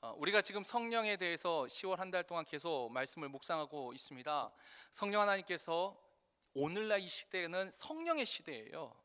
우리가 지금 성령에 대해서 10월 한 달 동안 계속 말씀을 묵상하고 있습니다. 성령 하나님께서 오늘날 이 시대는 성령의 시대예요.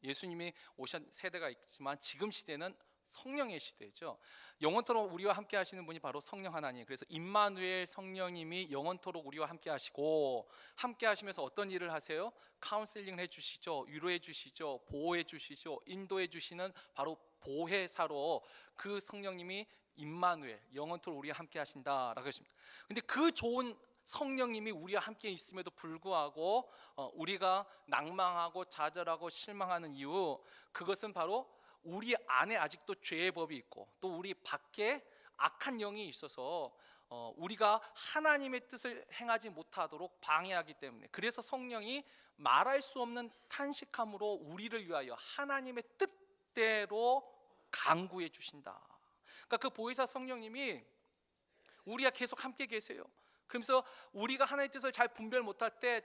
예수님이 오신 세대가 있지만 지금 시대는 성령의 시대죠. 영원토록 우리와 함께 하시는 분이 바로 성령 하나님. 그래서 임마누엘 성령님이 영원토록 우리와 함께 하시고, 함께 하시면서 어떤 일을 하세요? 카운셀링을 해주시죠, 위로해 주시죠, 보호해 주시죠, 인도해 주시는 바로 보혜사로 그 성령님이 임마누엘, 영원토록 우리와 함께 하신다라고 했습니다. 근데 그 좋은 성령님이 우리와 함께 있음에도 불구하고 우리가 낭망하고 좌절하고 실망하는 이유, 그것은 바로 우리 안에 아직도 죄의 법이 있고, 또 우리 밖에 악한 영이 있어서 우리가 하나님의 뜻을 행하지 못하도록 방해하기 때문에, 그래서 성령이 말할 수 없는 탄식함으로 우리를 위하여 하나님의 뜻대로 간구해 주신다. 그러니까 그 보혜사 성령님이 우리와 계속 함께 계세요. 그러면서 우리가 하나님의 뜻을 잘 분별 못할 때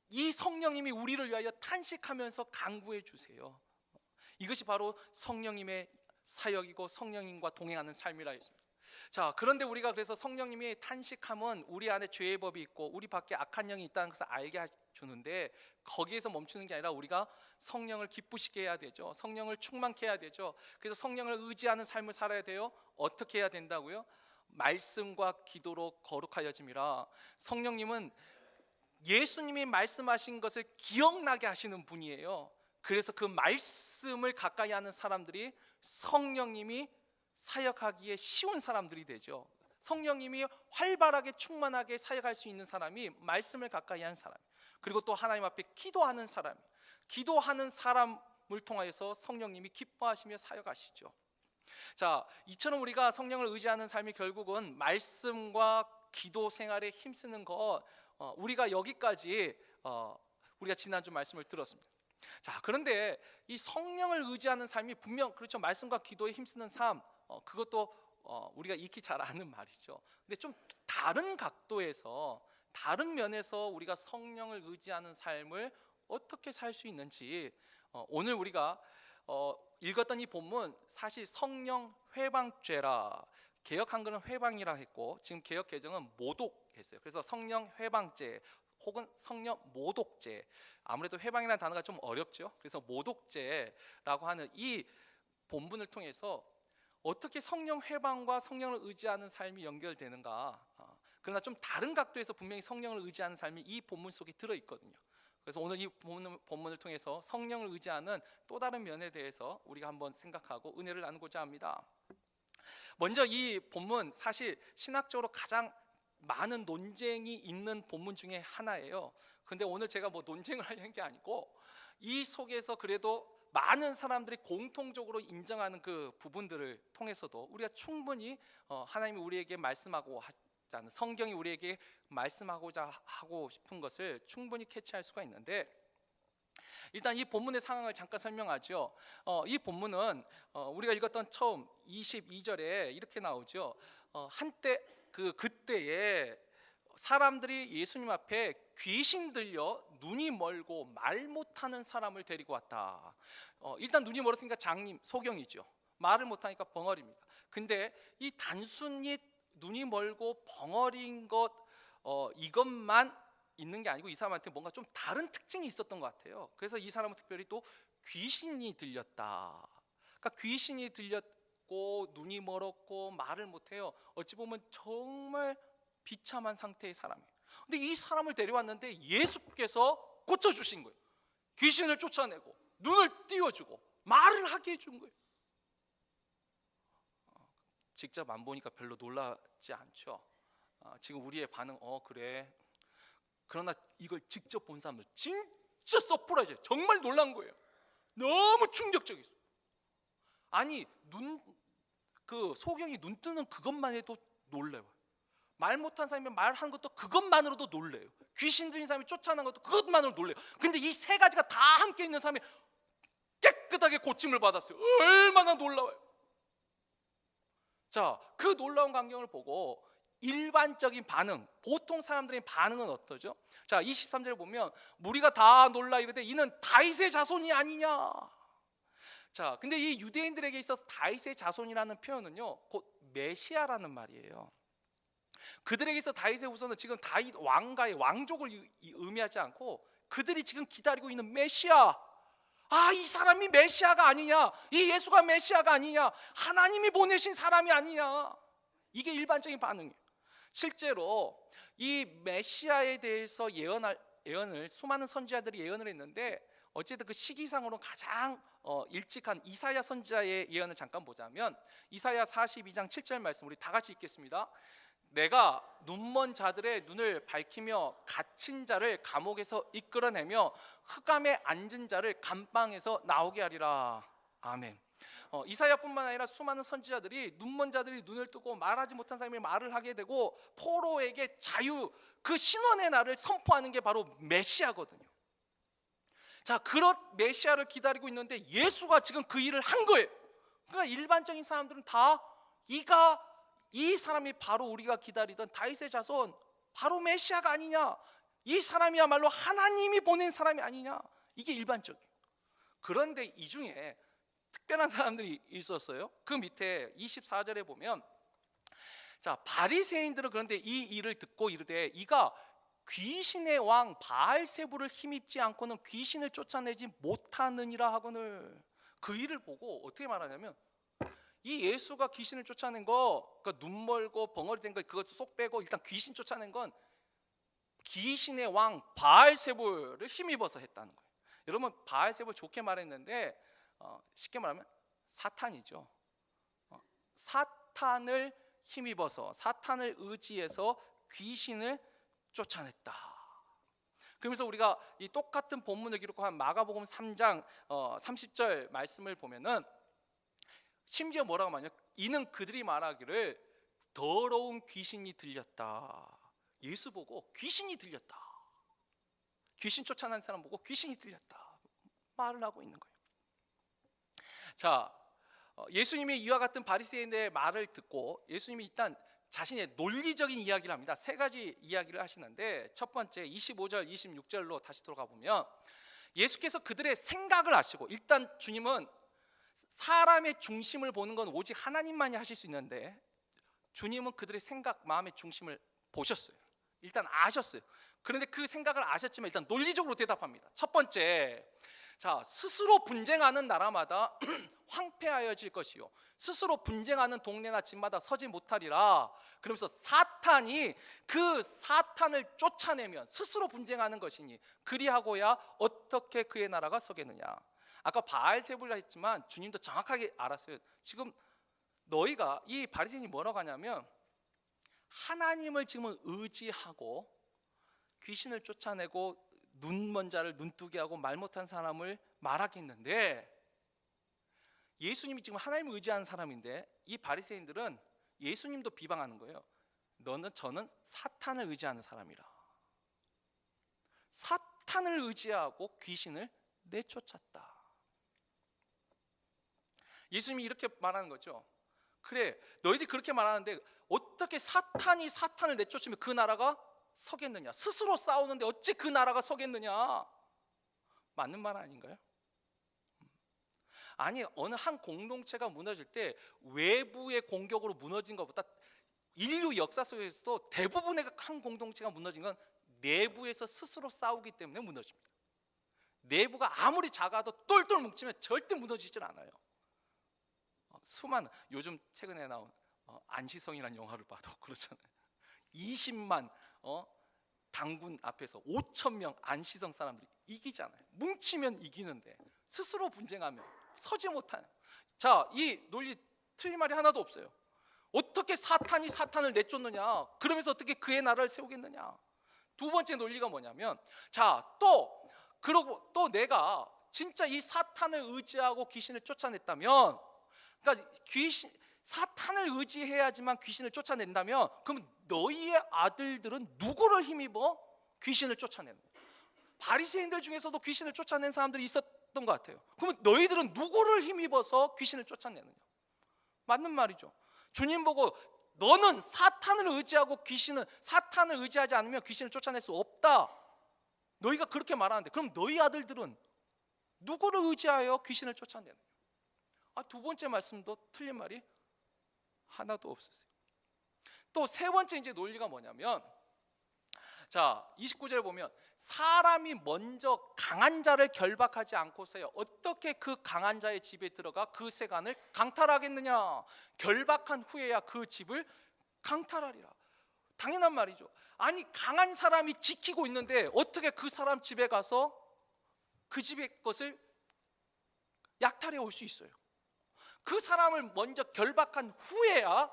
이 성령님이 우리를 위하여 탄식하면서 간구해 주세요. 이것이 바로 성령님의 사역이고 성령님과 동행하는 삶이라 했습니다. 자, 그런데 우리가 그래서 성령님이 탄식함은 우리 안에 죄의 법이 있고 우리 밖에 악한 영이 있다는 것을 알게 해주는데, 거기에서 멈추는 게 아니라 우리가 성령을 기쁘시게 해야 되죠. 성령을 충만케 해야 되죠. 그래서 성령을 의지하는 삶을 살아야 돼요. 어떻게 해야 된다고요? 말씀과 기도로 거룩하여짐이라. 성령님은 예수님이 말씀하신 것을 기억나게 하시는 분이에요. 그래서 그 말씀을 가까이 하는 사람들이 성령님이 사역하기에 쉬운 사람들이 되죠. 성령님이 활발하게 충만하게 사역할 수 있는 사람이 말씀을 가까이 하는 사람, 그리고 또 하나님 앞에 기도하는 사람, 기도하는 사람을 통하여서 성령님이 기뻐하시며 사역하시죠. 자, 이처럼 우리가 성령을 의지하는 삶이 결국은 말씀과 기도 생활에 힘쓰는 것, 우리가 여기까지 우리가 지난주 말씀을 들었습니다. 자, 그런데 이 성령을 의지하는 삶이 분명 그렇죠. 말씀과 기도에 힘쓰는 삶, 그것도 우리가 익히 잘 아는 말이죠. 근데 좀 다른 각도에서, 다른 면에서 우리가 성령을 의지하는 삶을 어떻게 살 수 있는지, 오늘 우리가 읽었던 이 본문, 사실 성령 회방죄라, 개역 한글은 회방이라 했고 지금 개역 개정은 모독했어요. 그래서 성령 회방죄 혹은 성령 모독죄, 아무래도 회방이라는 단어가 좀 어렵죠. 그래서 모독죄라고 하는 이 본문을 통해서 어떻게 성령 회방과 성령을 의지하는 삶이 연결되는가, 그러나 좀 다른 각도에서 분명히 성령을 의지하는 삶이 이 본문 속에 들어있거든요. 그래서 오늘 이 본문을 통해서 성령을 의지하는 또 다른 면에 대해서 우리가 한번 생각하고 은혜를 나누고자 합니다. 먼저 이 본문, 사실 신학적으로 가장 많은 논쟁이 있는 본문 중에 하나예요. 근데 오늘 제가 뭐 논쟁을 하려는 게 아니고, 이 속에서 그래도 많은 사람들이 공통적으로 인정하는 그 부분들을 통해서도 우리가 충분히 하나님이 우리에게 말씀하고 하자는, 성경이 우리에게 말씀하고자 하고 싶은 것을 충분히 캐치할 수가 있는데, 일단 이 본문의 상황을 잠깐 설명하죠. 이 본문은 우리가 읽었던 처음 22절에 이렇게 나오죠. 한때 그때에 사람들이 예수님 앞에 귀신 들려 눈이 멀고 말 못하는 사람을 데리고 왔다. 일단 눈이 멀었으니까 장님, 소경이죠. 말을 못하니까 벙어리입니다. 근데 이 단순히 눈이 멀고 벙어리인 것, 이것만 있는 게 아니고 이 사람한테 뭔가 좀 다른 특징이 있었던 것 같아요. 그래서 이 사람은 특별히 또 귀신이 들렸다. 그러니까 귀신이 들렸고 눈이 멀었고 말을 못해요. 어찌 보면 정말 비참한 상태의 사람이에요. 근데 이 사람을 데려왔는데 예수께서 고쳐주신 거예요. 귀신을 쫓아내고 눈을 띄워주고 말을 하게 해준 거예요. 직접 안 보니까 별로 놀라지 않죠. 지금 우리의 반응, 그래. 그러나 이걸 직접 본 사람들 진짜 서프라이즈, 정말 놀란 거예요. 너무 충격적이었어요. 아니, 소경이 눈 뜨는 그것만 해도 놀래요. 말 못한 사람이 말하는 것도 그것만으로도 놀래요. 귀신 들린 사람이 쫓아내는 것도 그것만으로 놀래요. 근데 이 세 가지가 다 함께 있는 사람이 깨끗하게 고침을 받았어요. 얼마나 놀라워요. 자, 그 놀라운 광경을 보고 일반적인 반응, 보통 사람들의 반응은 어떠죠? 자, 23절에 보면 무리가 다 놀라 이르되 이는 다윗의 자손이 아니냐. 자, 근데 이 유대인들에게 있어서 다윗의 자손이라는 표현은요, 곧 메시아라는 말이에요. 그들에게서 다윗의 후손은 지금 다윗 왕가의 왕족을 의미하지 않고 그들이 지금 기다리고 있는 메시아, 이 사람이 메시아가 아니냐, 이 예수가 메시아가 아니냐, 하나님이 보내신 사람이 아니냐, 이게 일반적인 반응이에요. 실제로 이 메시아에 대해서 예언을 수많은 선지자들이 예언을 했는데, 어쨌든 그 시기상으로 가장 일찍한 이사야 선지자의 예언을 잠깐 보자면, 이사야 42장 7절 말씀 우리 다 같이 읽겠습니다. 내가 눈먼 자들의 눈을 밝히며 갇힌 자를 감옥에서 이끌어내며 흑암에 앉은 자를 감방에서 나오게 하리라. 아멘. 이사야뿐만 아니라 수많은 선지자들이 눈먼 자들이 눈을 뜨고 말하지 못한 사람이 말을 하게 되고 포로에게 자유, 그 신원의 날을 선포하는 게 바로 메시아거든요. 자, 그런 메시아를 기다리고 있는데 예수가 지금 그 일을 한 거예요. 그러니까 일반적인 사람들은 다 이 사람이 바로 우리가 기다리던 다윗의 자손, 바로 메시아가 아니냐, 이 사람이야말로 하나님이 보낸 사람이 아니냐, 이게 일반적이에요. 그런데 이 중에 특별한 사람들이 있었어요. 그 밑에 24절에 보면, 자, 바리새인들은 그런데 이 일을 듣고 이르되 이가 귀신의 왕 바알세불을 힘입지 않고는 귀신을 쫓아내지 못하느니라 하거늘. 그 일을 보고 어떻게 말하냐면, 이 예수가 귀신을 쫓아낸 거, 그러니까 눈 멀고 벙어리 된 거 그것도 쏙 빼고 일단 귀신 쫓아낸 건 귀신의 왕 바알세불을 힘입어서 했다는 거예요. 여러분, 바알세불 좋게 말했는데 쉽게 말하면 사탄이죠. 사탄을 힘입어서, 사탄을 의지해서 귀신을 쫓아냈다. 그러면서 우리가 이 똑같은 본문을 기록한 마가복음 3장 30절 말씀을 보면은 심지어 뭐라고 말하냐, 이는 그들이 말하기를 더러운 귀신이 들렸다. 예수 보고 귀신이 들렸다, 귀신 쫓아낸 사람 보고 귀신이 들렸다 말을 하고 있는 거예요. 자, 예수님이 이와 같은 바리새인의 말을 듣고 예수님이 일단 자신의 논리적인 이야기를 합니다. 세 가지 이야기를 하시는데, 첫 번째 25절 26절로 다시 돌아가 보면 예수께서 그들의 생각을 아시고, 일단 주님은 사람의 중심을 보는 건 오직 하나님만이 하실 수 있는데 주님은 그들의 생각, 마음의 중심을 보셨어요. 일단 아셨어요. 그런데 그 생각을 아셨지만 일단 논리적으로 대답합니다. 첫 번째, 자, 스스로 분쟁하는 나라마다 황폐하여질 것이요 스스로 분쟁하는 동네나 집마다 서지 못하리라. 그러면서 사탄이 그 사탄을 쫓아내면 스스로 분쟁하는 것이니 그리하고야 어떻게 그의 나라가 서겠느냐. 아까 바알세불이라 했지만 주님도 정확하게 알았어요. 지금 너희가, 이 바리새인이 뭐라고 하냐면, 하나님을 지금은 의지하고 귀신을 쫓아내고 눈먼 자를 눈뜨게 하고 말 못한 사람을 말하겠는데, 예수님이 지금 하나님을 의지하는 사람인데 이 바리새인들은 예수님도 비방하는 거예요. 저는 사탄을 의지하는 사람이라. 사탄을 의지하고 귀신을 내쫓았다. 예수님이 이렇게 말하는 거죠. 그래, 너희들이 그렇게 말하는데 어떻게 사탄이 사탄을 내쫓으면 그 나라가 서겠느냐. 스스로 싸우는데 어찌 그 나라가 서겠느냐. 맞는 말 아닌가요? 아니, 어느 한 공동체가 무너질 때 외부의 공격으로 무너진 것보다 인류 역사 속에서도 대부분의 한 공동체가 무너진 건 내부에서 스스로 싸우기 때문에 무너집니다. 내부가 아무리 작아도 똘똘 뭉치면 절대 무너지질 않아요. 수많은, 요즘 최근에 나온 안시성이라는 영화를 봐도 그렇잖아요. 20만 당군 앞에서 5,000명 안시성 사람들이 이기잖아요. 뭉치면 이기는데 스스로 분쟁하면 서지 못하는. 자, 이 논리 틀린 말이 하나도 없어요. 어떻게 사탄이 사탄을 내쫓느냐, 그러면서 어떻게 그의 나라를 세우겠느냐. 두 번째 논리가 뭐냐면, 자, 그러고 또 내가 진짜 이 사탄을 의지하고 귀신을 쫓아냈다면, 그러니까 사탄을 의지해야지만 귀신을 쫓아낸다면, 그럼 너희의 아들들은 누구를 힘입어 귀신을 쫓아내는 거예요? 바리새인들 중에서도 귀신을 쫓아낸 사람들이 있었던 것 같아요. 그러면 너희들은 누구를 힘입어서 귀신을 쫓아내느냐? 맞는 말이죠. 주님 보고 너는 사탄을 의지하고 사탄을 의지하지 않으면 귀신을 쫓아낼 수 없다. 너희가 그렇게 말하는데, 그럼 너희 아들들은 누구를 의지하여 귀신을 쫓아내느냐? 두 번째 말씀도 틀린 말이 하나도 없었어요. 또 세 번째 이제 논리가 뭐냐면, 자 29절에 보면 사람이 먼저 강한 자를 결박하지 않고서야 어떻게 그 강한 자의 집에 들어가 그 세간을 강탈하겠느냐. 결박한 후에야 그 집을 강탈하리라. 당연한 말이죠. 아니 강한 사람이 지키고 있는데 어떻게 그 사람 집에 가서 그 집의 것을 약탈해 올 수 있어요? 그 사람을 먼저 결박한 후에야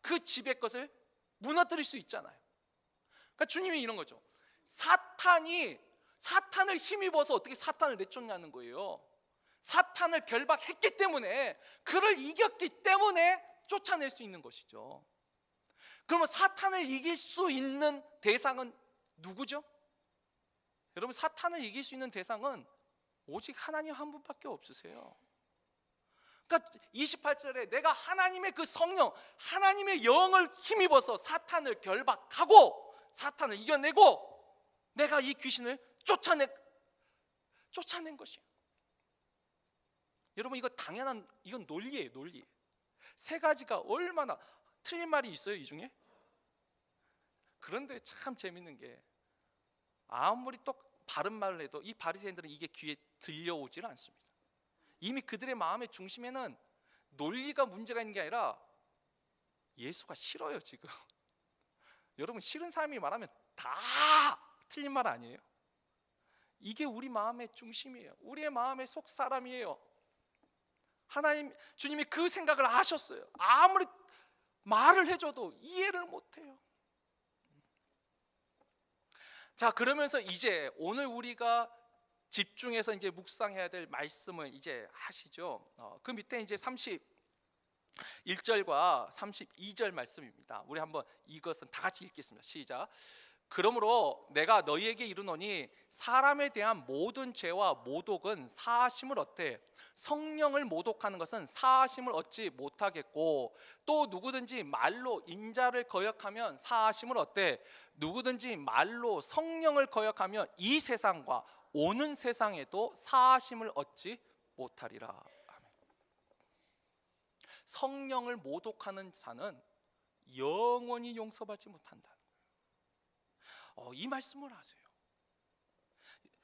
그 집의 것을 무너뜨릴 수 있잖아요. 그러니까 주님이 이런 거죠. 사탄을 힘입어서 어떻게 사탄을 내쫓냐는 거예요. 사탄을 결박했기 때문에, 그를 이겼기 때문에 쫓아낼 수 있는 것이죠. 그러면 사탄을 이길 수 있는 대상은 누구죠? 여러분, 사탄을 이길 수 있는 대상은 오직 하나님 한 분밖에 없으세요. 그러니까 28절에 내가 하나님의 그 성령, 하나님의 영을 힘입어서 사탄을 결박하고 사탄을 이겨내고 내가 이 귀신을 쫓아낸 것이에요. 여러분, 이거 당연한, 이건 논리예요. 논리. 세 가지가 얼마나 틀린 말이 있어요 이 중에? 그런데 참 재밌는 게, 아무리 또 바른 말을 해도 이 바리새인들은 이게 귀에 들려오질 않습니다. 이미 그들의 마음의 중심에는 논리가 문제가 있는 게 아니라 예수가 싫어요 지금. 여러분, 싫은 사람이 말하면 다 틀린 말 아니에요? 이게 우리 마음의 중심이에요. 우리의 마음의 속 사람이에요. 하나님, 주님이 그 생각을 아셨어요. 아무리 말을 해줘도 이해를 못해요. 자, 그러면서 이제 오늘 우리가 집중해서 이제 묵상해야 될 말씀을 이제 하시죠. 그 밑에 이제 31절과 32절 말씀입니다. 우리 한번 이것은 다 같이 읽겠습니다. 시작. 그러므로 내가 너희에게 이르노니 사람에 대한 모든 죄와 모독은 사하심을 얻되 성령을 모독하는 것은 사하심을 얻지 못하겠고, 또 누구든지 말로 인자를 거역하면 사하심을 얻되 누구든지 말로 성령을 거역하면 이 세상과 오는 세상에도 사하심을 얻지 못하리라. 아멘. 성령을 모독하는 자는 영원히 용서받지 못한다. 이 말씀을 하세요.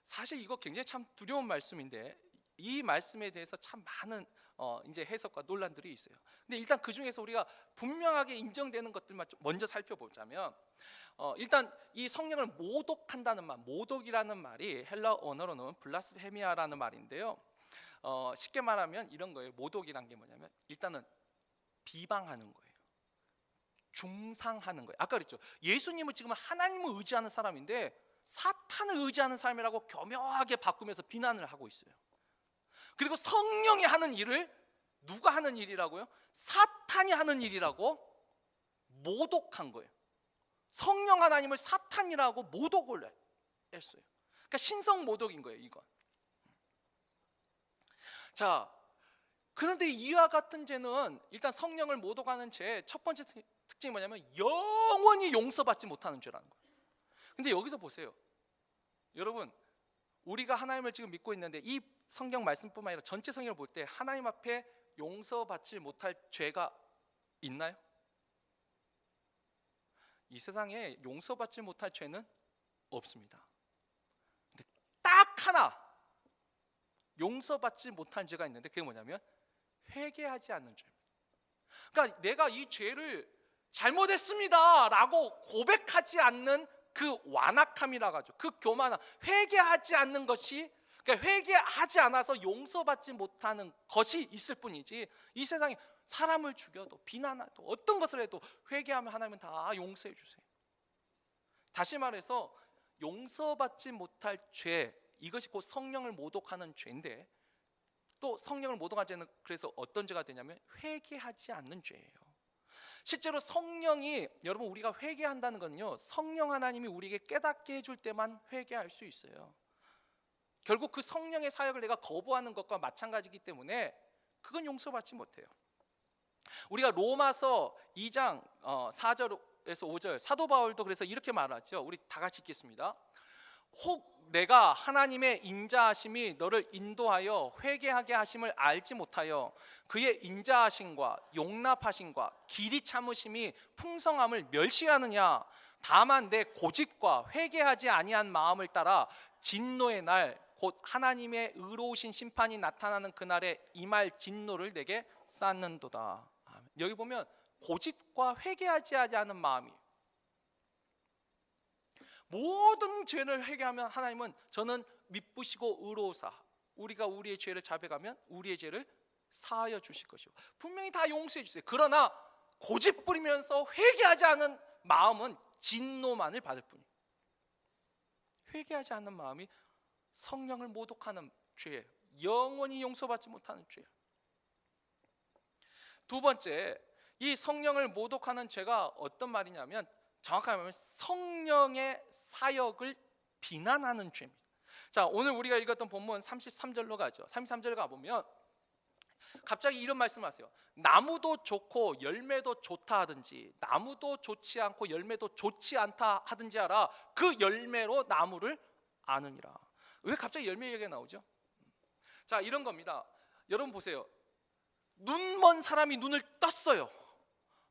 사실 이거 굉장히 참 두려운 말씀인데, 이 말씀에 대해서 참 많은 이제 해석과 논란들이 있어요. 근데 일단 그 중에서 우리가 분명하게 인정되는 것들만 좀 먼저 살펴보자면, 일단 이 성령을 모독한다는 말, 모독이라는 말이 헬라 언어로는 블라스페미아라는 말인데요. 쉽게 말하면 이런 거예요. 모독이란 게 뭐냐면 일단은 비방하는 거예요. 중상하는 거예요. 아까 그랬죠. 예수님은 지금 하나님을 의지하는 사람인데 사탄을 의지하는 사람이라고 교묘하게 바꾸면서 비난을 하고 있어요. 그리고 성령이 하는 일을 누가 하는 일이라고요? 사탄이 하는 일이라고 모독한 거예요. 성령 하나님을 사탄이라고 모독을 했어요. 그러니까 신성 모독인 거예요, 이건. 자, 그런데 이와 같은 죄는, 일단 성령을 모독하는 죄 첫 번째 특징이 뭐냐면 영원히 용서받지 못하는 죄라는 거예요. 근데 여기서 보세요. 여러분, 우리가 하나님을 지금 믿고 있는데 이 성경 말씀뿐만 아니라 전체 성경을 볼 때 하나님 앞에 용서받지 못할 죄가 있나요? 이 세상에 용서받지 못할 죄는 없습니다. 근데 딱 하나 용서받지 못한 죄가 있는데 그게 뭐냐면 회개하지 않는 죄입니다. 그러니까 내가 이 죄를 잘못했습니다 라고 고백하지 않는 그 완악함이라고 하죠. 그 교만함, 회개하지 않는 것이, 그러니까 회개하지 않아서 용서받지 못하는 것이 있을 뿐이지, 이 세상에 사람을 죽여도 비난해도 어떤 것을 해도 회개하면 하나님은 다 용서해 주세요. 다시 말해서 용서받지 못할 죄, 이것이 곧 성령을 모독하는 죄인데, 또 성령을 모독한 죄는 그래서 어떤 죄가 되냐면 회개하지 않는 죄예요. 실제로 성령이, 여러분, 우리가 회개한다는 건요, 성령 하나님이 우리에게 깨닫게 해줄 때만 회개할 수 있어요. 결국 그 성령의 사역을 내가 거부하는 것과 마찬가지이기 때문에 그건 용서받지 못해요. 우리가 로마서 2장 4절에서 5절, 사도 바울도 그래서 이렇게 말하죠. 우리 다 같이 읽겠습니다. 혹 내가 하나님의 인자하심이 너를 인도하여 회개하게 하심을 알지 못하여 그의 인자하심과 용납하심과 길이 참으심이 풍성함을 멸시하느냐. 다만 내 고집과 회개하지 아니한 마음을 따라 진노의 날 곧 하나님의 의로우신 심판이 나타나는 그날에 임할 진노를 내게 쌓는도다. 여기 보면 고집과 회개하지 않은 마음이, 모든 죄를 회개하면 하나님은 저는 미쁘시고 의로우사 우리가 우리의 죄를 자백하면 우리의 죄를 사하여 주실 것이요 분명히 다 용서해 주세요. 그러나 고집 부리면서 회개하지 않은 마음은 진노만을 받을 뿐이에요. 회개하지 않는 마음이 성령을 모독하는 죄예요. 영원히 용서받지 못하는 죄예요. 두 번째, 이 성령을 모독하는 죄가 어떤 말이냐면 정확하게 말하면 성령의 사역을 비난하는 죄입니다. 자, 오늘 우리가 읽었던 본문 33절로 가죠. 33절 가보면 갑자기 이런 말씀을 하세요. 나무도 좋고 열매도 좋다 하든지 나무도 좋지 않고 열매도 좋지 않다 하든지 하라. 그 열매로 나무를 아느니라. 왜 갑자기 열매 얘기가 나오죠? 자, 이런 겁니다. 여러분 보세요. 눈먼 사람이 눈을 떴어요.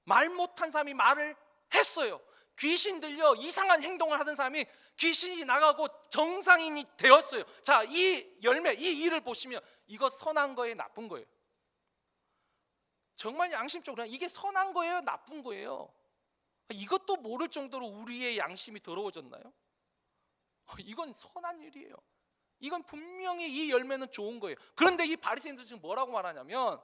말 못한 사람이 말을 했어요. 귀신 들려 이상한 행동을 하던 사람이 귀신이 나가고 정상인이 되었어요. 자, 이 열매, 이 일을 보시면 이거 선한 거예요, 나쁜 거예요? 정말 양심적으로 이게 선한 거예요, 나쁜 거예요? 이것도 모를 정도로 우리의 양심이 더러워졌나요? 이건 선한 일이에요. 이건 분명히 이 열매는 좋은 거예요. 그런데 이 바리새인들 지금 뭐라고 말하냐면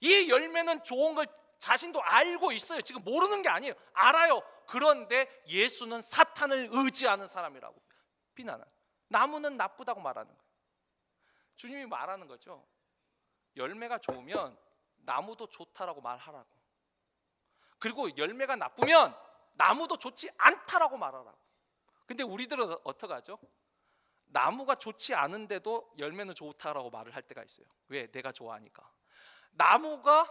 이 열매는 좋은 걸 자신도 알고 있어요. 지금 모르는 게 아니에요. 알아요. 그런데 예수는 사탄을 의지하는 사람이라고 비난하는, 나무는 나쁘다고 말하는 거예요. 주님이 말하는 거죠. 열매가 좋으면 나무도 좋다라고 말하라고. 그리고 열매가 나쁘면 나무도 좋지 않다라고 말하라고. 근데 우리들은 어떡하죠? 나무가 좋지 않은데도 열매는 좋다라고 말을 할 때가 있어요. 왜? 내가 좋아하니까. 나무가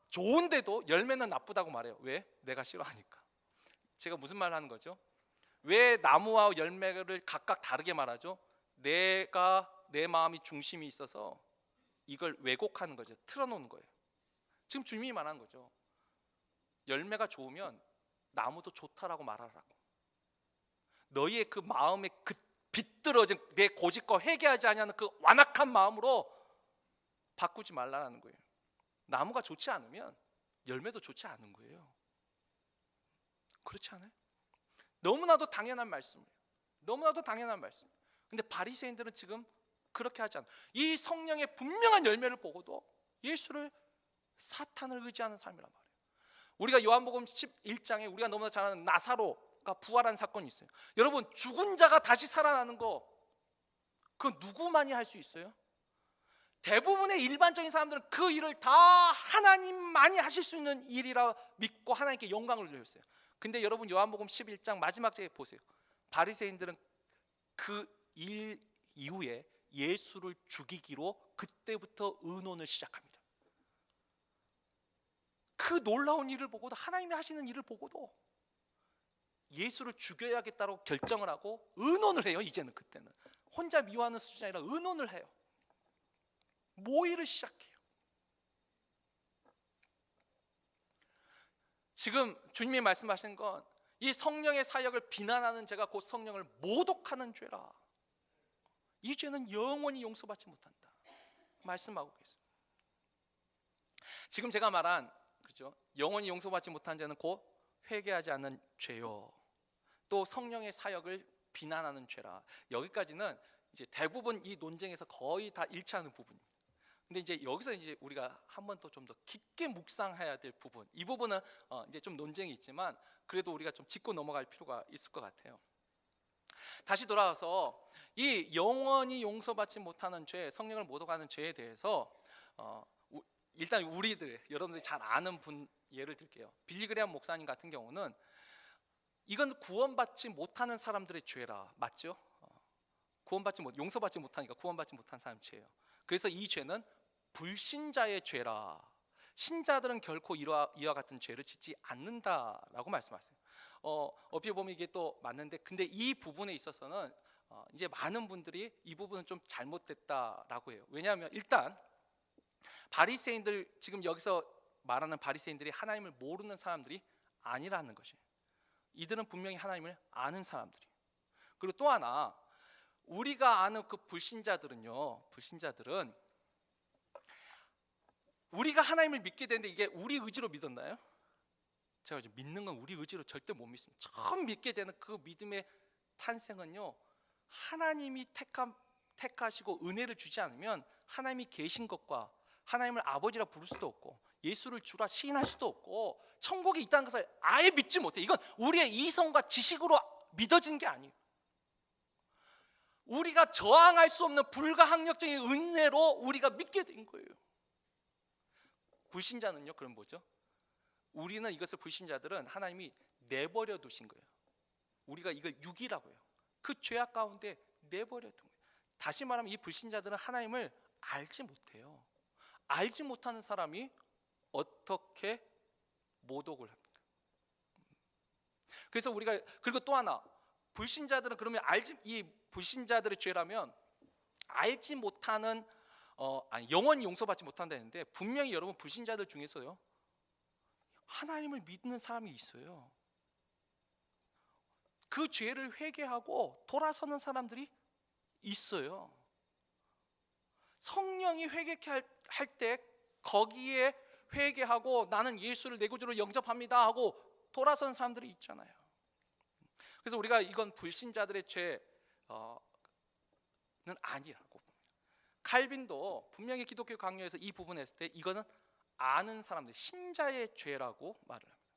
좋은데도 열매는 나쁘다고 말해요. 왜? 내가 싫어하니까. 제가 무슨 말을 하는 거죠? 왜 나무와 열매를 각각 다르게 말하죠? 내가, 내 마음이 중심이 있어서 이걸 왜곡하는 거죠. 틀어놓는 거예요. 지금 주님이 말하는 거죠. 열매가 좋으면 나무도 좋다라고 말하라고. 너희의 그 마음에 그 비뚤어진 내 고집과 회개하지 아니하는 그 완악한 마음으로 바꾸지 말라는 거예요. 나무가 좋지 않으면 열매도 좋지 않은 거예요. 그렇지 않아요? 너무나도 당연한 말씀이에요. 너무나도 당연한 말씀. 근데 바리새인들은 지금 그렇게 하지 않아요. 이 성령의 분명한 열매를 보고도 예수를 사탄을 의지하는 사람이란 말이에요. 우리가 요한복음 11장에 우리가 너무나 잘 아는 나사로가 부활한 사건이 있어요. 여러분, 죽은 자가 다시 살아나는 거 그 누구만이 할 수 있어요? 대부분의 일반적인 사람들은 그 일을 다 하나님만이 하실 수 있는 일이라 믿고 하나님께 영광을 돌렸어요. 근데 여러분, 요한복음 11장 마지막 절에 보세요. 바리새인들은 그 일 이후에 예수를 죽이기로 그때부터 의논을 시작합니다. 그 놀라운 일을 보고도, 하나님이 하시는 일을 보고도 예수를 죽여야겠다고 결정을 하고 의논을 해요. 이제는, 그때는 혼자 미워하는 수준이 아니라 의논을 해요. 모의를 시작해요. 지금 주님이 말씀하신 건 이 성령의 사역을 비난하는 죄가 곧 성령을 모독하는 죄라. 이 죄는 영원히 용서받지 못한다 말씀하고 계세요. 지금 제가 말한, 그죠? 영원히 용서받지 못한 죄는 곧 회개하지 않는 죄요, 또 성령의 사역을 비난하는 죄라. 여기까지는 이제 대부분 이 논쟁에서 거의 다 일치하는 부분입니다. 근데 이제 여기서 이제 우리가 한 번 더 좀 더 깊게 묵상해야 될 부분, 이 부분은 이제 좀 논쟁이 있지만 그래도 우리가 좀 짚고 넘어갈 필요가 있을 것 같아요. 다시 돌아와서 이 영원히 용서받지 못하는 죄, 성령을 모독하는 죄에 대해서 일단 우리들, 여러분들이 잘 아는 분 예를 들게요. 빌리그레암 목사님 같은 경우는 이건 구원받지 못하는 사람들의 죄라, 맞죠? 용서받지 못하니까 구원받지 못한 사람 죄예요. 그래서 이 죄는 불신자의 죄라, 신자들은 결코 이와 같은 죄를 짓지 않는다라고 말씀하세요. 어떻게 보면 이게 또 맞는데, 근데 이 부분에 있어서는 이제 많은 분들이 이 부분은 좀 잘못됐다라고 해요. 왜냐하면 일단 바리새인들, 지금 여기서 말하는 바리새인들이 하나님을 모르는 사람들이 아니라는 것이에요. 이들은 분명히 하나님을 아는 사람들이에요. 그리고 또 하나, 우리가 아는 그 불신자들은요, 불신자들은 우리가 하나님을 믿게 되는데 이게 우리 의지로 믿었나요? 제가 이제 믿는 건 우리 의지로 절대 못 믿습니다. 처음 믿게 되는 그 믿음의 탄생은요, 하나님이 택하시고 은혜를 주지 않으면 하나님이 계신 것과 하나님을 아버지라 부를 수도 없고 예수를 주라 시인할 수도 없고 천국에 있다는 것을 아예 믿지 못해. 이건 우리의 이성과 지식으로 믿어지는 게 아니에요. 우리가 저항할 수 없는 불가항력적인 은혜로 우리가 믿게 된 거예요. 불신자는요, 그럼 뭐죠? 우리는 이것을, 불신자들은 하나님이 내버려 두신 거예요. 우리가 이걸 육이라고 해요. 그 죄악 가운데 내버려 둔 거예요. 다시 말하면 이 불신자들은 하나님을 알지 못해요. 알지 못하는 사람이 어떻게 모독을 합니까? 그래서 우리가, 그리고 또 하나, 불신자들은 그러면 이 불신자들의 죄라면 알지 못하는 영원히 용서받지 못한다는데, 분명히 여러분 불신자들 중에서요 하나님을 믿는 사람이 있어요. 그 죄를 회개하고 돌아서는 사람들이 있어요. 성령이 회개케 할 때 거기에 회개하고 나는 예수를 내 구주로 영접합니다 하고 돌아서는 사람들이 있잖아요. 그래서 우리가 이건 불신자들의 죄는 아니라고 봅니다. 칼빈도 분명히 기독교 강요에서 이 부분에 했을 때 이거는 아는 사람들, 신자의 죄라고 말을 합니다.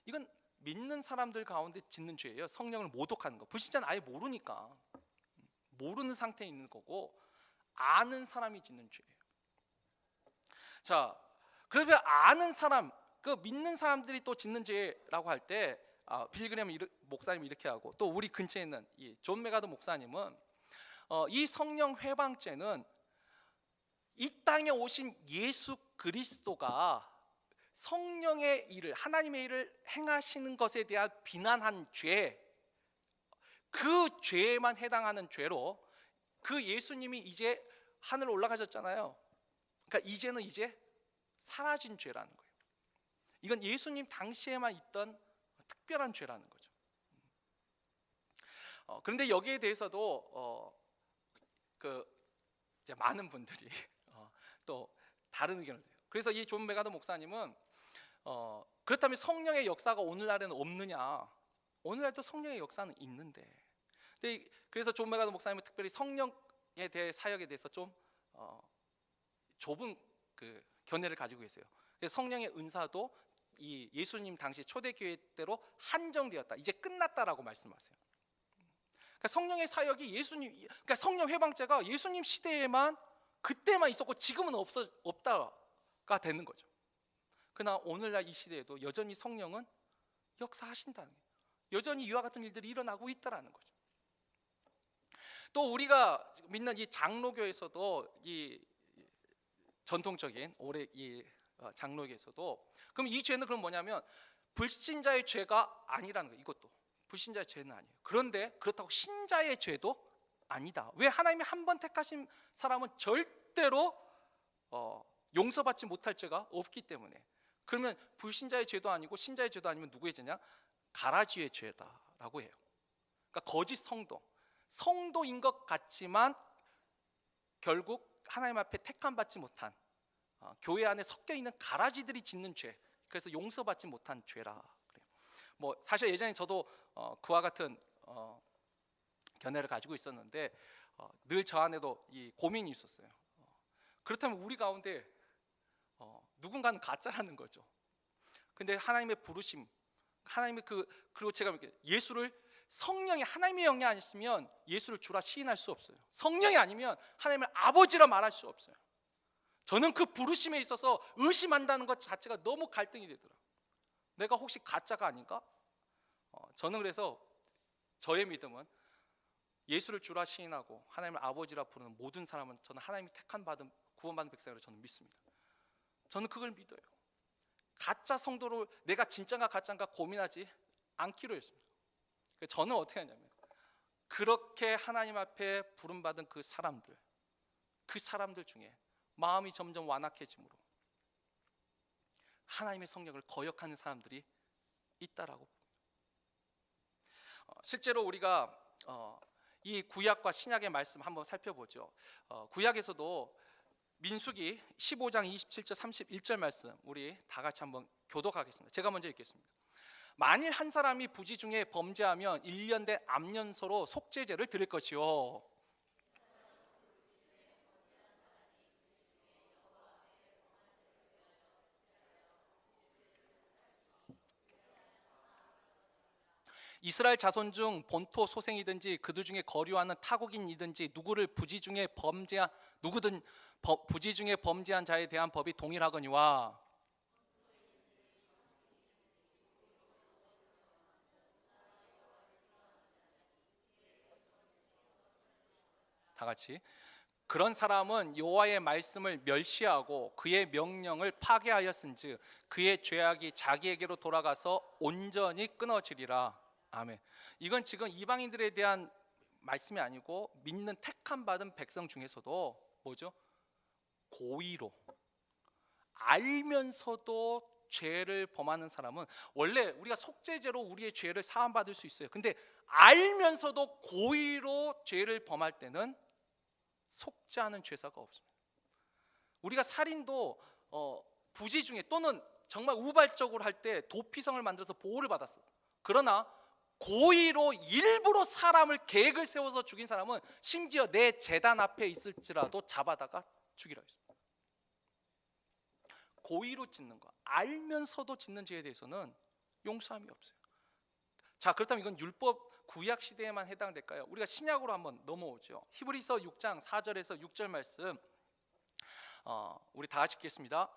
이건 믿는 사람들 가운데 짓는 죄예요. 성령을 모독하는 거. 불신자는 아예 모르니까, 모르는 상태에 있는 거고, 아는 사람이 짓는 죄예요. 자, 그러면 아는 사람, 그 믿는 사람들이 또 짓는 죄라고 할 때, 빌그램 목사님이 이렇게 하고, 또 우리 근처에 있는 이 존 메가더 목사님은 이 성령 회방죄는 이 땅에 오신 예수 그리스도가 성령의 일을, 하나님의 일을 행하시는 것에 대한 비난한 죄, 그 죄에만 해당하는 죄로, 그 예수님이 이제 하늘 올라가셨잖아요. 그러니까 이제는 사라진 죄라는 거예요. 이건 예수님 당시에만 있던 특별한 죄라는 거죠. 그런데 여기에 대해서도 이제 많은 분들이 또 다른 의견을 내요. 그래서 이 존 메가더 목사님은 그렇다면 성령의 역사가 오늘날에는 없느냐? 오늘날도 성령의 역사는 있는데, 그래서 존 메가더 목사님은 특별히 성령에 대해 사역에 대해서 좀 좁은 그 견해를 가지고 계세요. 그래서 성령의 은사도 이 예수님 당시 초대교회 때로 한정되었다, 이제 끝났다라고 말씀하세요. 그러니까 성령의 사역이 그러니까 성령 회방죄가 예수님 시대에만, 그때만 있었고 지금은 없다가 되는 거죠. 그러나 오늘날 이 시대에도 여전히 성령은 역사하신다는 거예요. 여전히 이와 같은 일들이 일어나고 있다라는 거죠. 또 우리가 믿는 이 장로교에서도, 이 전통적인 올해 이 장로교에서도, 그럼 이 죄는 그럼 뭐냐면 불신자의 죄가 아니라는 거예요. 이것도 불신자의 죄는 아니에요. 그런데 그렇다고 신자의 죄도 아니다. 왜? 하나님이 한 번 택하신 사람은 절대로 용서받지 못할 죄가 없기 때문에. 그러면 불신자의 죄도 아니고 신자의 죄도 아니면 누구의 죄냐? 가라지의 죄다라고 해요. 그러니까 거짓 성도인 것 같지만 결국 하나님 앞에 택함 받지 못한, 교회 안에 섞여 있는 가라지들이 짓는 죄, 그래서 용서받지 못한 죄라 그래요. 뭐 사실 예전에 저도 그와 같은 견해를 가지고 있었는데 늘 저 안에도 이 고민이 있었어요. 그렇다면 우리 가운데 누군가는 가짜라는 거죠. 근데 하나님의 부르심, 하나님의 그리고 제가 이렇게 예수를, 성령이 하나님의 영이 아니시면 예수를 주라 시인할 수 없어요. 성령이 아니면 하나님을 아버지라 말할 수 없어요. 저는 그 부르심에 있어서 의심한다는 것 자체가 너무 갈등이 되더라고요. 내가 혹시 가짜가 아닌가? 저는 그래서 저의 믿음은 예수를 주라 시인하고 하나님을 아버지라 부르는 모든 사람은 저는 하나님이 택한 받은 구원받은 백성으로 저는 믿습니다. 저는 그걸 믿어요. 가짜 성도로 내가 진짜인가 가짜인가 고민하지 않기로 했습니다. 저는 어떻게 하냐면 그렇게 하나님 앞에 부름받은 그 사람들 중에 마음이 점점 완악해지므로 하나님의 성령을 거역하는 사람들이 있다라고. 실제로 우리가 이 구약과 신약의 말씀 한번 살펴보죠. 구약에서도 민수기 15장 27절 31절 말씀 우리 다 같이 한번 교독하겠습니다. 제가 먼저 읽겠습니다. 만일 한 사람이 부지 중에 범죄하면 1년 된 암년소로 속죄제를 드릴 것이요, 이스라엘 자손 중 본토 소생이든지 그들 중에 거류하는 타국인이든지 누구를 부지 중에 범죄한 자에 대한 법이 동일하거니와. 다 같이. 그런 사람은 여호와의 말씀을 멸시하고 그의 명령을 파괴하였은즉 그의 죄악이 자기에게로 돌아가서 온전히 끊어지리라. 아멘. 이건 지금 이방인들에 대한 말씀이 아니고 믿는 택함 받은 백성 중에서도 뭐죠? 고의로 알면서도 죄를 범하는 사람은, 원래 우리가 속죄제로 우리의 죄를 사함 받을 수 있어요. 근데 알면서도 고의로 죄를 범할 때는 속죄하는 죄사가 없습니다. 우리가 살인도 부지 중에 또는 정말 우발적으로 할 때 도피성을 만들어서 보호를 받았어요. 그러나 고의로 일부러 사람을 계획을 세워서 죽인 사람은 심지어 내 제단 앞에 있을지라도 잡아다가 죽이라 했습니다. 고의로 짓는 거, 알면서도 짓는 죄에 대해서는 용서함이 없어요. 자, 그렇다면 이건 율법 구약 시대에만 해당될까요? 우리가 신약으로 한번 넘어오죠. 히브리서 6장 4절에서 6절 말씀 우리 다 같이 읽겠습니다.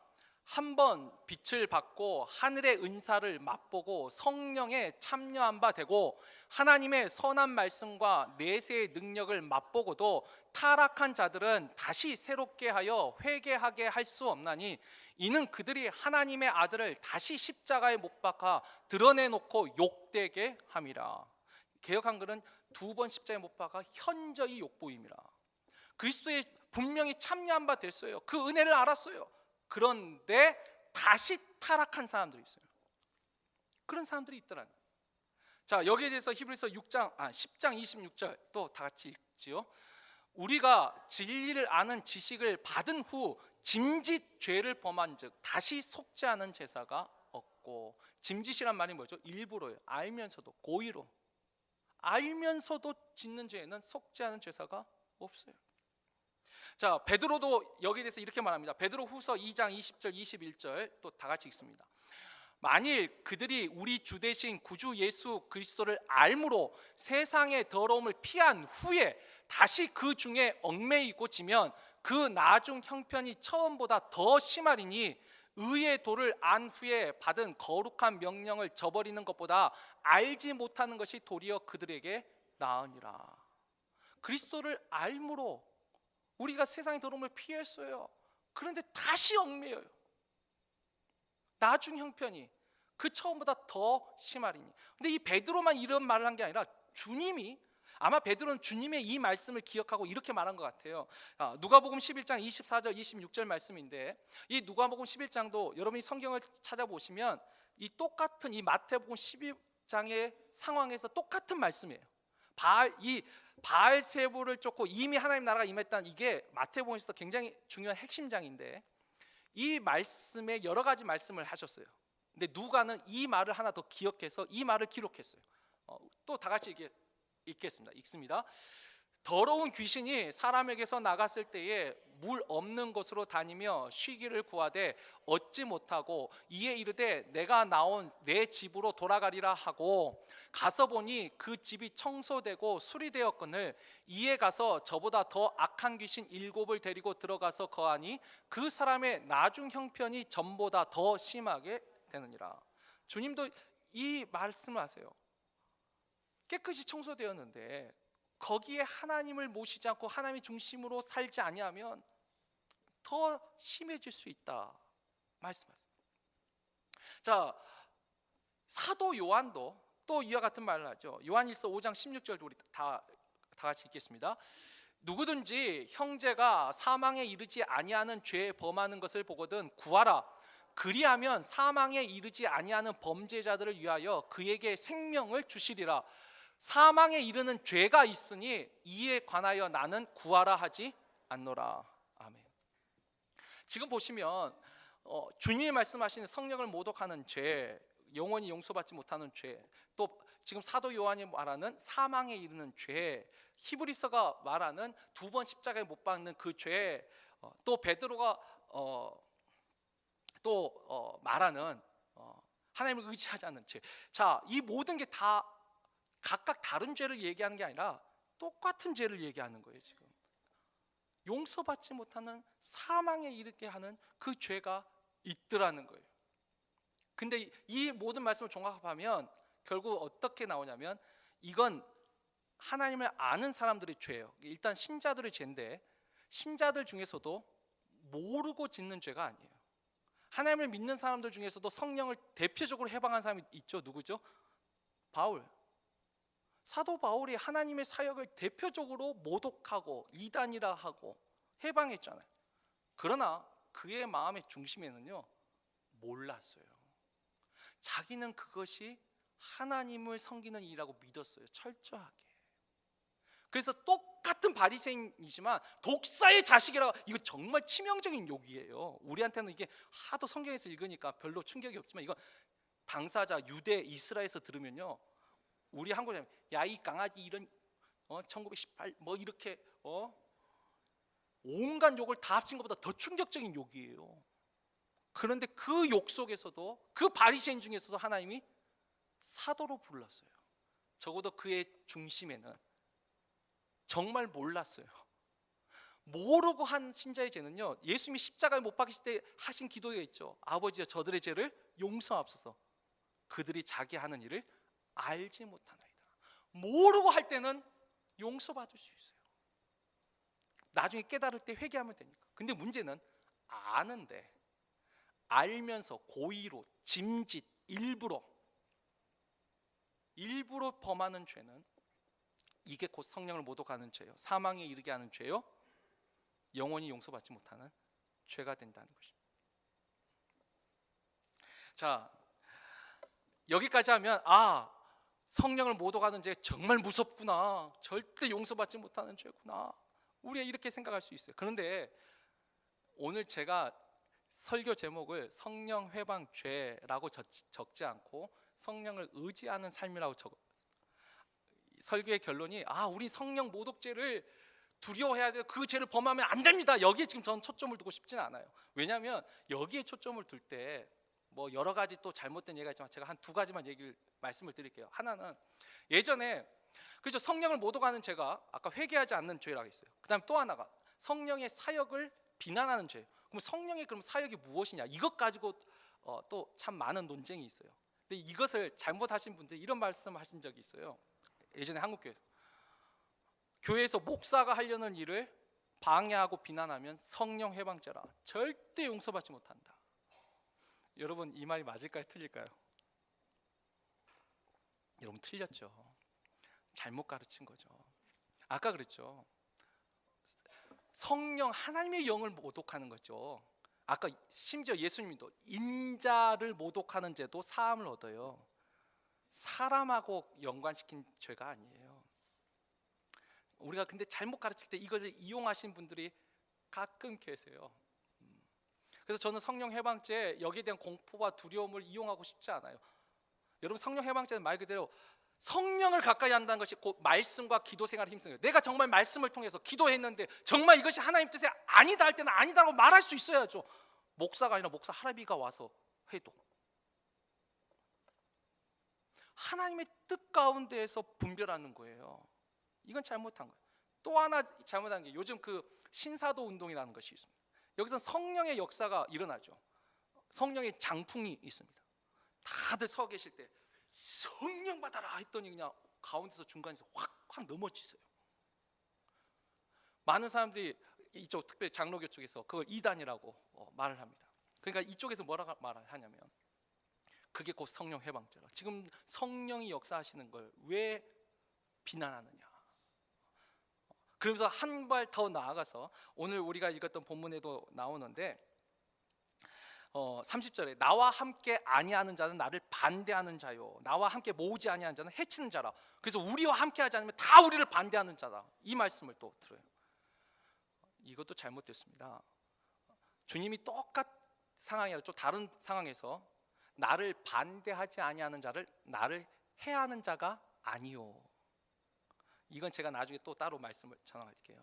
한번 빛을 받고 하늘의 은사를 맛보고 성령에 참여한 바 되고 하나님의 선한 말씀과 내세의 능력을 맛보고도 타락한 자들은 다시 새롭게 하여 회개하게 할 수 없나니 이는 그들이 하나님의 아들을 다시 십자가에 못 박아 드러내놓고 욕되게 함이라. 개역 한글은 2번 십자가에 못 박아 현저히 욕보임이라. 그리스도에 분명히 참여한 바 됐어요. 그 은혜를 알았어요. 그런데 다시 타락한 사람들이 있어요. 그런 사람들이 있더라는 거예요. 자, 여기에 대해서 히브리서 10장 26절 또 다 같이 읽지요. 우리가 진리를 아는 지식을 받은 후 짐짓 죄를 범한 즉 다시 속죄하는 제사가 없고. 짐짓이란 말이 뭐죠? 일부러요. 알면서도, 고의로 알면서도 짓는 죄에는 속죄하는 제사가 없어요. 자, 베드로도 여기에 대해서 이렇게 말합니다. 베드로 후서 2장 20절 21절 또 다 같이 읽습니다. 만일 그들이 우리 주 대신 구주 예수 그리스도를 알므로 세상의 더러움을 피한 후에 다시 그 중에 얽매이고 지면 그 나중 형편이 처음보다 더 심하리니 의의 도를 안 후에 받은 거룩한 명령을 저버리는 것보다 알지 못하는 것이 도리어 그들에게 나으니라. 그리스도를 알므로 우리가 세상의 더러움을 피했어요. 그런데 다시 얽매여요. 나중 형편이 그 처음보다 더 심하리니. 근데 이 베드로만 이런 말을 한 게 아니라 주님이, 아마 베드로는 주님의 이 말씀을 기억하고 이렇게 말한 것 같아요. 누가복음 11장 24절 26절 말씀인데, 이 누가복음 11장도 여러분이 성경을 찾아보시면 이 똑같은 이 마태복음 12장의 상황에서 똑같은 말씀이에요. 바알세부를 쫓고 이미 하나님 나라가 임했다는, 이게 마태복음에서 굉장히 중요한 핵심장인데 이 말씀에 여러 가지 말씀을 하셨어요. 근데 누가는 이 말을 하나 더 기억해서 이 말을 기록했어요. 또 다 같이 읽습니다. 더러운 귀신이 사람에게서 나갔을 때에 물 없는 곳으로 다니며 쉬기를 구하되 얻지 못하고 이에 이르되 내가 나온 내 집으로 돌아가리라 하고 가서 보니 그 집이 청소되고 수리되었거늘 이에 가서 저보다 더 악한 귀신 7을 데리고 들어가서 거하니 그 사람의 나중 형편이 전보다 더 심하게 되느니라. 주님도 이 말씀을 하세요. 깨끗이 청소되었는데 거기에 하나님을 모시지 않고 하나님의 중심으로 살지 아니하면 더 심해질 수 있다 말씀하십니다. 자, 사도 요한도 또 이와 같은 말을 하죠. 요한일서 5장 16절도 우리 다 다 같이 읽겠습니다. 누구든지 형제가 사망에 이르지 아니하는 죄에 범하는 것을 보거든 구하라. 그리하면 사망에 이르지 아니하는 범죄자들을 위하여 그에게 생명을 주시리라. 사망에 이르는 죄가 있으니 이에 관하여 나는 구하라 하지 않노라. 아멘. 지금 보시면 주님이 말씀하시는 성령을 모독하는 죄, 영원히 용서받지 못하는 죄, 또 지금 사도 요한이 말하는 사망에 이르는 죄, 히브리서가 말하는 2번 십자가에 못 박는 그 죄, 또 베드로가 말하는 하나님을 의지하지 않는 죄. 자, 이 모든 게 다 각각 다른 죄를 얘기하는 게 아니라 똑같은 죄를 얘기하는 거예요. 지금 용서받지 못하는 사망에 이르게 하는 그 죄가 있더라는 거예요. 근데 이 모든 말씀을 종합하면 결국 어떻게 나오냐면 이건 하나님을 아는 사람들의 죄예요. 일단 신자들의 죄인데 신자들 중에서도 모르고 짓는 죄가 아니에요. 하나님을 믿는 사람들 중에서도 성령을 대표적으로 해방한 사람이 있죠. 누구죠? 바울. 사도 바울이 하나님의 사역을 대표적으로 모독하고 이단이라 하고 해방했잖아요. 그러나 그의 마음의 중심에는요, 몰랐어요. 자기는 그것이 하나님을 섬기는 일이라고 믿었어요. 철저하게. 그래서 똑같은 바리새인이지만 독사의 자식이라고, 이거 정말 치명적인 욕이에요. 우리한테는 이게 하도 성경에서 읽으니까 별로 충격이 없지만 이건 당사자 유대 이스라엘에서 들으면요, 우리 한국에 야 이 강아지 이런 1918 뭐 이렇게 온갖 욕을 다 합친 것보다 더 충격적인 욕이에요. 그런데 그 욕 속에서도 그 바리새인 중에서도 하나님이 사도로 불렀어요. 적어도 그의 중심에는 정말 몰랐어요. 모르고 한 신자의 죄는요, 예수님이 십자가에 못 박히실 때 하신 기도가 있죠. 아버지여 저들의 죄를 용서하옵소서. 그들이 자기 하는 일을 알지 못하나이다. 모르고 할 때는 용서받을 수 있어요. 나중에 깨달을 때 회개하면 되니까. 근데 문제는 아는데 알면서 고의로 짐짓 일부러 범하는 죄는 이게 곧 성령을 모독하는 죄요, 사망에 이르게 하는 죄요, 영원히 용서받지 못하는 죄가 된다는 것입니다. 자, 여기까지 하면 성령을 모독하는 죄 정말 무섭구나, 절대 용서받지 못하는 죄구나, 우리가 이렇게 생각할 수 있어요. 그런데 오늘 제가 설교 제목을 성령 회방 죄라고 적지 않고 성령을 의지하는 삶이라고 설교의 결론이 우리 성령 모독죄를 두려워해야 돼요, 그 죄를 범하면 안 됩니다, 여기에 지금 저는 초점을 두고 싶지는 않아요. 왜냐하면 여기에 초점을 둘 때 뭐 여러 가지 또 잘못된 얘기가 있지만 제가 한 2가지만 말씀을 드릴게요. 하나는 예전에 그렇죠, 성령을 모독하는 죄가 아까 회개하지 않는 죄라고 했어요. 그 다음에 또 하나가 성령의 사역을 비난하는 죄예요. 그럼 성령의 그럼 사역이 무엇이냐, 이것 가지고 또 참 많은 논쟁이 있어요. 근데 이것을 잘못하신 분들이 이런 말씀하신 적이 있어요. 예전에 한국교회에서 교회에서 목사가 하려는 일을 방해하고 비난하면 성령 해방죄라, 절대 용서받지 못한다. 여러분 이 말이 맞을까요, 틀릴까요? 여러분 틀렸죠. 잘못 가르친 거죠. 아까 그랬죠, 성령 하나님의 영을 모독하는 거죠. 아까 심지어 예수님도 인자를 모독하는 죄도 사함을 얻어요. 사람하고 연관시킨 죄가 아니에요. 우리가 근데 잘못 가르칠 때 이것을 이용하신 분들이 가끔 계세요. 그래서 저는 성령 해방죄 여기에 대한 공포와 두려움을 이용하고 싶지 않아요. 여러분 성령 해방죄는 말 그대로 성령을 가까이 한다는 것이 곧 말씀과 기도 생활을 힘쓰는 거예요. 내가 정말 말씀을 통해서 기도했는데 정말 이것이 하나님 뜻에 아니다 할 때는 아니다라고 말할 수 있어야죠. 목사가 아니라 목사 할아비가 와서 해도 하나님의 뜻 가운데에서 분별하는 거예요. 이건 잘못한 거예요. 또 하나 잘못한 게 요즘 그 신사도 운동이라는 것이 있습니다. 여기서 성령의 역사가 일어나죠. 성령의 장풍이 있습니다. 다들 서 계실 때 성령 받아라 했더니 그냥 가운데서 중간에서 확 넘어지세요. 많은 사람들이 이쪽 특별히 장로교 쪽에서 그걸 이단이라고 말을 합니다. 그러니까 이쪽에서 뭐라고 말을 하냐면 그게 곧 성령 해방죄라. 지금 성령이 역사하시는 걸 왜 비난하느냐? 그러면서 한 발 더 나아가서 오늘 우리가 읽었던 본문에도 나오는데 30절에 나와 함께 아니하는 자는 나를 반대하는 자요 나와 함께 모으지 아니하는 자는 해치는 자라. 그래서 우리와 함께 하지 않으면 다 우리를 반대하는 자다. 이 말씀을 또 들어요. 이것도 잘못됐습니다. 주님이 똑같은 상황이 아니라 좀 다른 상황에서 나를 반대하지 아니하는 자를 나를 해하는 자가 아니요. 이건 제가 나중에 또 따로 말씀을 전할게요.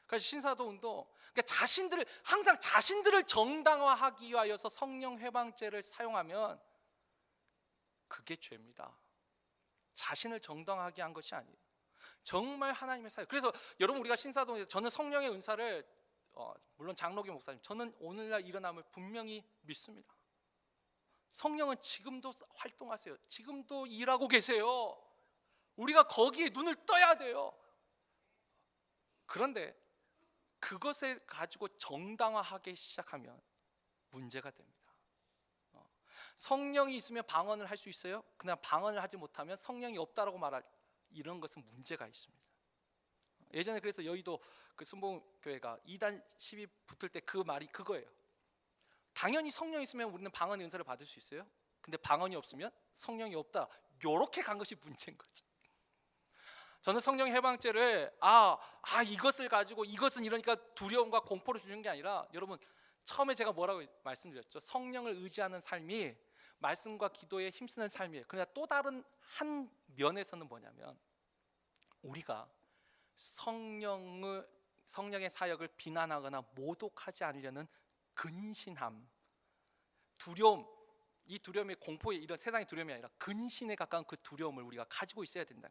그래서 신사도운동, 그러니까 항상 자신들을 정당화하기 위하여서 성령 회방죄를 사용하면 그게 죄입니다. 자신을 정당하게 한 것이 아니에요. 정말 하나님의 사역. 그래서 여러분 우리가 신사동에서 저는 성령의 은사를 물론 장로교 목사님 저는 오늘날 일어남을 분명히 믿습니다. 성령은 지금도 활동하세요. 지금도 일하고 계세요. 우리가 거기에 눈을 떠야 돼요. 그런데 그것을 가지고 정당화하기 시작하면 문제가 됩니다. 성령이 있으면 방언을 할 수 있어요? 그냥 방언을 하지 못하면 성령이 없다라고 말할 이런 것은 문제가 있습니다. 예전에 그래서 여의도 그 순복음교회가 2단 시비 붙을 때 그 말이 그거예요. 당연히 성령이 있으면 우리는 방언의 은사를 받을 수 있어요. 근데 방언이 없으면 성령이 없다. 요렇게 간 것이 문제인 거죠. 저는 성령 해방죄를 이것을 가지고 이것은 이러니까 두려움과 공포를 주는 게 아니라 여러분 처음에 제가 뭐라고 말씀드렸죠? 성령을 의지하는 삶이 말씀과 기도에 힘쓰는 삶이에요. 그러나 또 다른 한 면에서는 뭐냐면 우리가 성령의 사역을 비난하거나 모독하지 않으려는 근신함, 두려움, 이 두려움이 공포의 이런 세상의 두려움이 아니라 근신에 가까운 그 두려움을 우리가 가지고 있어야 된다.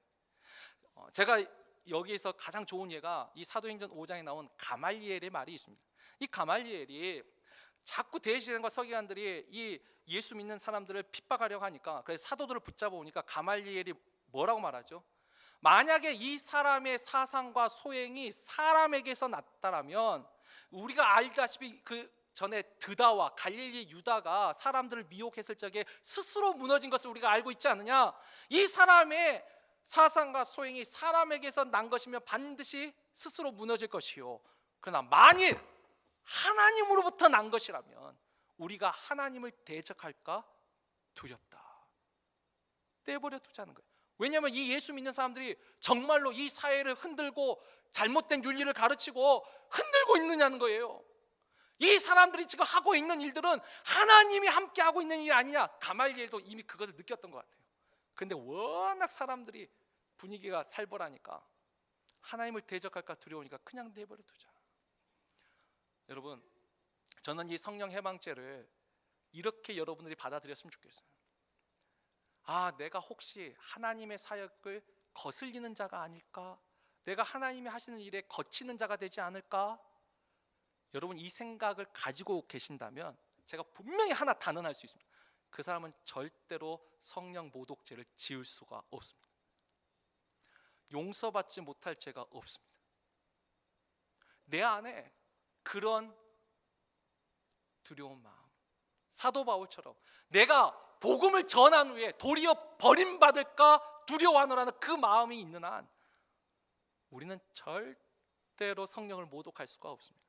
제가 여기에서 가장 좋은 예가 이 사도행전 5장에 나온 가말리엘의 말이 있습니다. 이 가말리엘이 자꾸 대제사장과 서기관들이 이 예수 믿는 사람들을 핍박하려고 하니까 그래서 사도들을 붙잡아 오니까 가말리엘이 뭐라고 말하죠? 만약에 이 사람의 사상과 소행이 사람에게서 났다라면 우리가 알다시피 그 전에 드다와 갈릴리 유다가 사람들을 미혹했을 적에 스스로 무너진 것을 우리가 알고 있지 않느냐? 이 사람의 사상과 소행이 사람에게서 난 것이면 반드시 스스로 무너질 것이요. 그러나 만일 하나님으로부터 난 것이라면 우리가 하나님을 대적할까 두렵다. 떼버려 두자는 거예요. 왜냐하면 이 예수 믿는 사람들이 정말로 이 사회를 흔들고 잘못된 윤리를 가르치고 흔들고 있느냐는 거예요. 이 사람들이 지금 하고 있는 일들은 하나님이 함께 하고 있는 일이 아니냐. 가말리엘도 이미 그것을 느꼈던 것 같아요. 그런데 워낙 사람들이 분위기가 살벌하니까 하나님을 대적할까 두려우니까 그냥 내버려 두자. 여러분 저는 이 성령 해방죄를 이렇게 여러분들이 받아들였으면 좋겠어요. 내가 혹시 하나님의 사역을 거슬리는 자가 아닐까? 내가 하나님이 하시는 일에 거치는 자가 되지 않을까? 여러분 이 생각을 가지고 계신다면 제가 분명히 하나 단언할 수 있습니다. 그 사람은 절대로 성령 모독죄를 지을 수가 없습니다. 용서받지 못할 죄가 없습니다. 내 안에 그런 두려운 마음, 사도 바울처럼 내가 복음을 전한 후에 도리어 버림받을까 두려워하노라는 그 마음이 있는 한 우리는 절대로 성령을 모독할 수가 없습니다.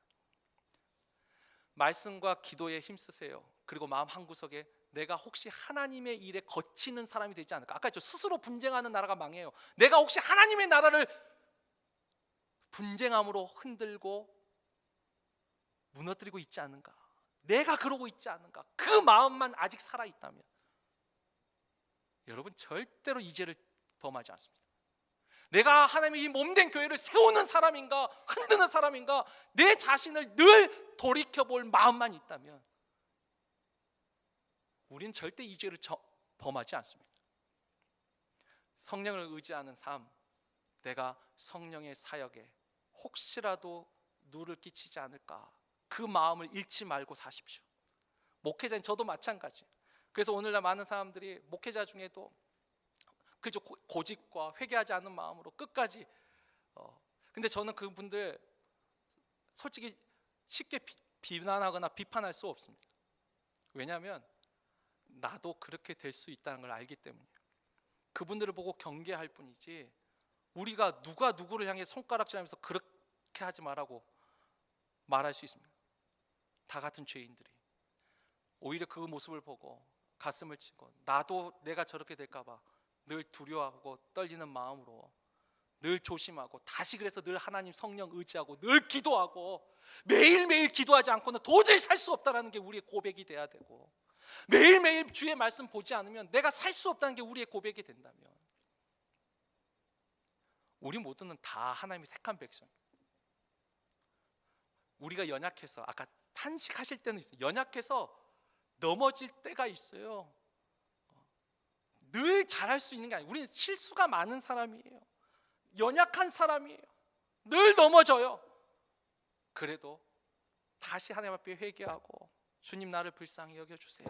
말씀과 기도에 힘쓰세요. 그리고 마음 한구석에 내가 혹시 하나님의 일에 거치는 사람이 되지 않을까? 아까 스스로 분쟁하는 나라가 망해요. 내가 혹시 하나님의 나라를 분쟁함으로 흔들고 무너뜨리고 있지 않은가? 내가 그러고 있지 않은가? 그 마음만 아직 살아있다면 여러분 절대로 이 죄를 범하지 않습니다. 내가 하나님의 이 몸된 교회를 세우는 사람인가 흔드는 사람인가 내 자신을 늘 돌이켜볼 마음만 있다면 우린 절대 이 죄를 범하지 않습니다. 성령을 의지하는 삶, 내가 성령의 사역에 혹시라도 누를 끼치지 않을까 그 마음을 잃지 말고 사십시오. 목회자인 저도 마찬가지예요. 그래서 오늘날 많은 사람들이 목회자 중에도 그저 고집과 회개하지 않는 마음으로 끝까지 근데 저는 그분들 솔직히 쉽게 비난하거나 비판할 수 없습니다. 왜냐하면 나도 그렇게 될 수 있다는 걸 알기 때문이에요. 그분들을 보고 경계할 뿐이지 우리가 누가 누구를 향해 손가락질하면서 그렇게 하지 말라고 말할 수 있습니다. 다 같은 죄인들이 오히려 그 모습을 보고 가슴을 치고 나도 내가 저렇게 될까 봐 늘 두려워하고 떨리는 마음으로 늘 조심하고 다시 그래서 늘 하나님 성령 의지하고 늘 기도하고 매일매일 기도하지 않고는 도저히 살 수 없다는 게 우리의 고백이 돼야 되고 매일매일 주의 말씀 보지 않으면 내가 살 수 없다는 게 우리의 고백이 된다면 우리 모두는 다 하나님의 택한 백성. 우리가 연약해서 아까 탄식하실 때는 있어요. 연약해서 넘어질 때가 있어요. 늘 잘할 수 있는 게 아니에요. 우리는 실수가 많은 사람이에요. 연약한 사람이에요. 늘 넘어져요. 그래도 다시 하나님 앞에 회개하고 주님 나를 불쌍히 여겨주세요.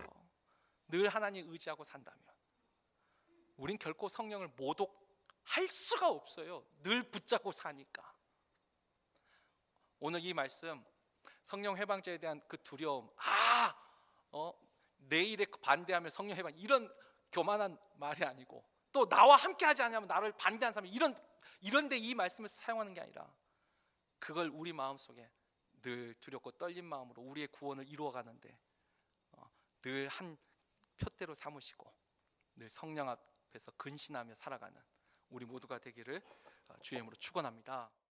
늘 하나님 의지하고 산다면 우린 결코 성령을 모독할 수가 없어요. 늘 붙잡고 사니까. 오늘 이 말씀 성령 해방자에 대한 그 두려움, 내일에 반대하면 성령 해방, 이런 교만한 말이 아니고 또 나와 함께 하지 않으면 나를 반대하는 사람이 이런데 이 말씀을 사용하는 게 아니라 그걸 우리 마음속에 늘 두렵고 떨린 마음으로 우리의 구원을 이루어가는데 늘 한 표대로 삼으시고 늘 성령 앞에서 근신하며 살아가는 우리 모두가 되기를 주의 이름으로 축원합니다.